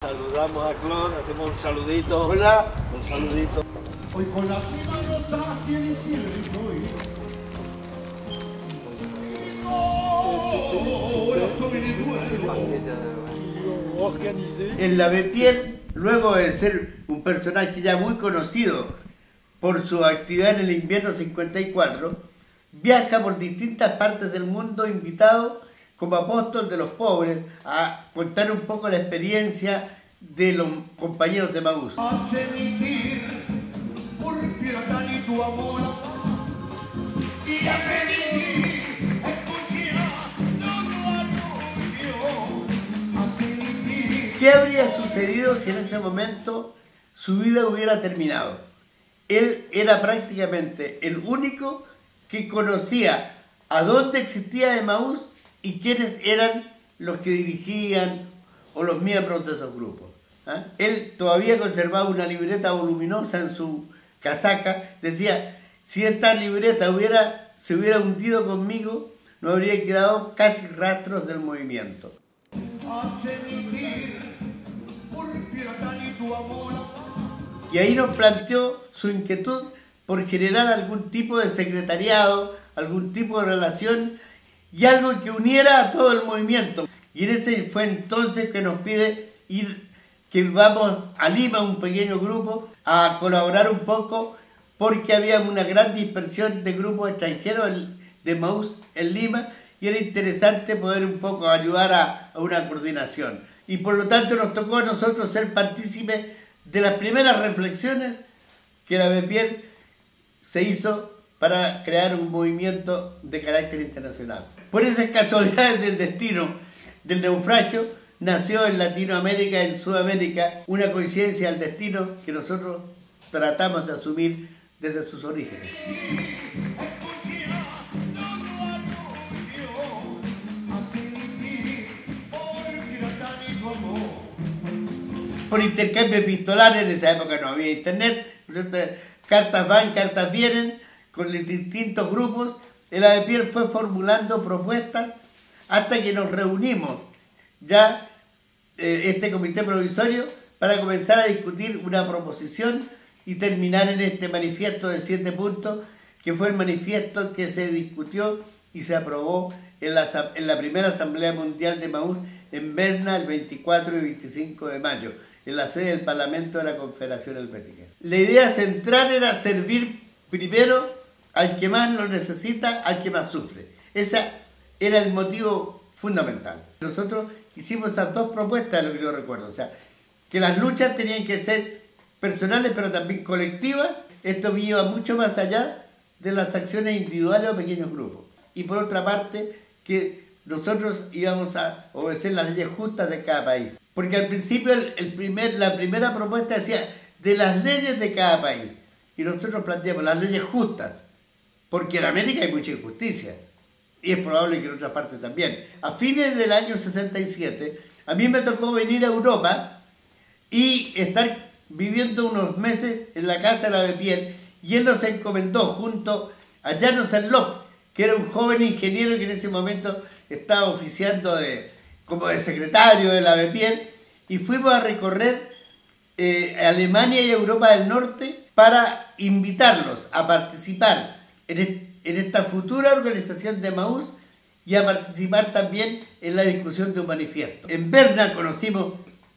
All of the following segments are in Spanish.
Saludamos a Claude, hacemos un saludito. Hola. Un saludito. Hoy con la cima rosa tiene el cielo En la Bepierre, luego de ser un personaje ya muy conocido por su actividad en el invierno 54, viaja por distintas partes del mundo invitado como apóstol de los pobres a contar un poco la experiencia de los compañeros de Maús. ¿Qué habría sucedido si en ese momento su vida hubiera terminado? Él era prácticamente el único que conocía a dónde existía Emaús y quiénes eran los que dirigían o los miembros de esos grupos. ¿Ah? Él todavía conservaba una libreta voluminosa en su casaca. Decía, si esta libreta se hubiera hundido conmigo, no habría quedado casi rastros del movimiento. Y ahí nos planteó su inquietud por generar algún tipo de secretariado, algún tipo de relación y algo que uniera a todo el movimiento. Y en ese fue entonces que nos pide ir, que vamos a Lima, un pequeño grupo, a colaborar un poco porque había una gran dispersión de grupos extranjeros de Maús en Lima y era interesante poder un poco ayudar a una coordinación. Y por lo tanto nos tocó a nosotros ser partícipes de las primeras reflexiones que la Bepierre se hizo para crear un movimiento de carácter internacional. Por esas casualidades del destino, del naufragio, nació en Latinoamérica, en Sudamérica, una coincidencia del destino que nosotros tratamos de asumir desde sus orígenes. Por intercambio epistolar, en esa época no había internet, cartas van, cartas vienen, con los distintos grupos. El Bepierre fue formulando propuestas hasta que nos reunimos ya este comité provisorio para comenzar a discutir una proposición y terminar en este manifiesto de 7 puntos, que fue el manifiesto que se discutió y se aprobó en la primera Asamblea Mundial de Maús en Berna el 24 y 25 de mayo, en la sede del Parlamento de la Confederación Helvética. La idea central era servir primero al que más lo necesita, al que más sufre. Ese era el motivo fundamental. Nosotros hicimos esas dos propuestas, de lo que yo recuerdo. O sea, que las luchas tenían que ser personales, pero también colectivas. Esto iba mucho más allá de las acciones individuales o pequeños grupos. Y por otra parte, que nosotros íbamos a obedecer las leyes justas de cada país. Porque al principio la primera propuesta decía de las leyes de cada país. Y nosotros planteamos las leyes justas. Porque en América hay mucha injusticia. Y es probable que en otras partes también. A fines del año 67, a mí me tocó venir a Europa y estar viviendo unos meses en la casa de la Bepierre. Y él nos encomendó junto a Llanos Enlop, que era un joven ingeniero que en ese momento estaba oficiando como de secretario de la Bepierre, y fuimos a recorrer Alemania y Europa del Norte para invitarlos a participar en esta futura organización de Maús y a participar también en la discusión de un manifiesto. En Berna conocimos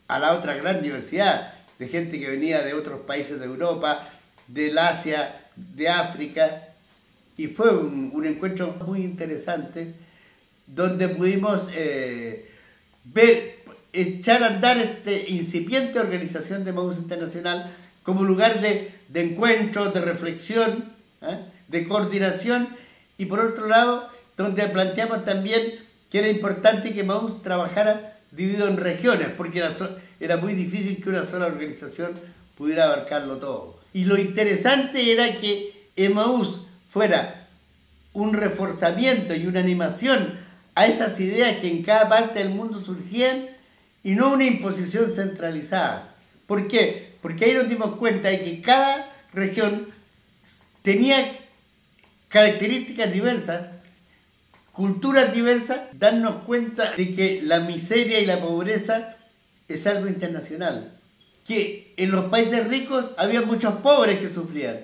a la otra gran diversidad de gente que venía de otros países de Europa, del Asia, de África, y fue un encuentro muy interesante donde pudimos echar a andar esta incipiente organización de Maús Internacional como lugar de encuentro, de reflexión, de coordinación, y por otro lado, donde planteamos también que era importante que Maús trabajara dividido en regiones, porque era muy difícil que una sola organización pudiera abarcarlo todo. Y lo interesante era que Emaús fuera un reforzamiento y una animación a esas ideas que en cada parte del mundo surgían y no una imposición centralizada. ¿Por qué? Porque ahí nos dimos cuenta de que cada región tenía características diversas, culturas diversas, darnos cuenta de que la miseria y la pobreza es algo internacional, que en los países ricos había muchos pobres que sufrían.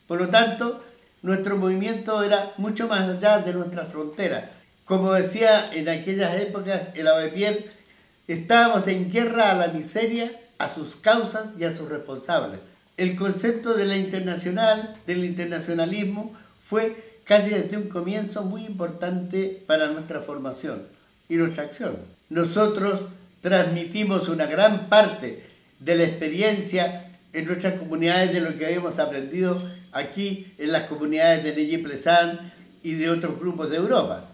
Por lo tanto, nuestro movimiento era mucho más allá de nuestras fronteras. Como decía en aquellas épocas el Lavapiés, estábamos en guerra a la miseria, a sus causas y a sus responsables. El concepto de la internacional, del internacionalismo, fue casi desde un comienzo muy importante para nuestra formación y nuestra acción. Nosotros transmitimos una gran parte de la experiencia en nuestras comunidades de lo que habíamos aprendido aquí en las comunidades de Neuilly-Plessans y de otros grupos de Europa.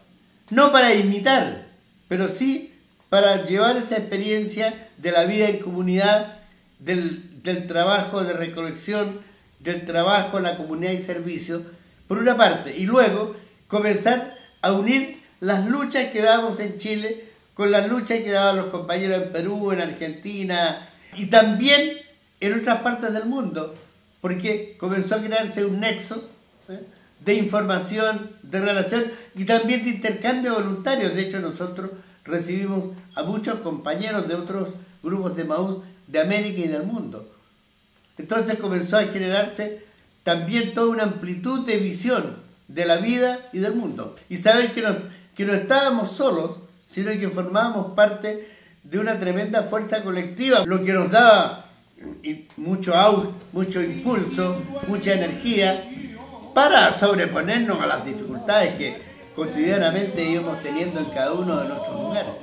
No para imitar, pero sí para llevar esa experiencia de la vida en comunidad, del trabajo de recolección, del trabajo en la comunidad y servicio, por una parte, y luego comenzar a unir las luchas que dábamos en Chile con las luchas que daban los compañeros en Perú, en Argentina y también en otras partes del mundo, porque comenzó a crearse un nexo de información, de relación y también de intercambio voluntario. De hecho, nosotros recibimos a muchos compañeros de otros grupos de Maús de América y del mundo. Entonces comenzó a generarse también toda una amplitud de visión de la vida y del mundo. Y saber que no estábamos solos, sino que formábamos parte de una tremenda fuerza colectiva, lo que nos daba mucho auge, mucho impulso, mucha energía para sobreponernos a las dificultades que cotidianamente íbamos teniendo en cada uno de nuestros lugares.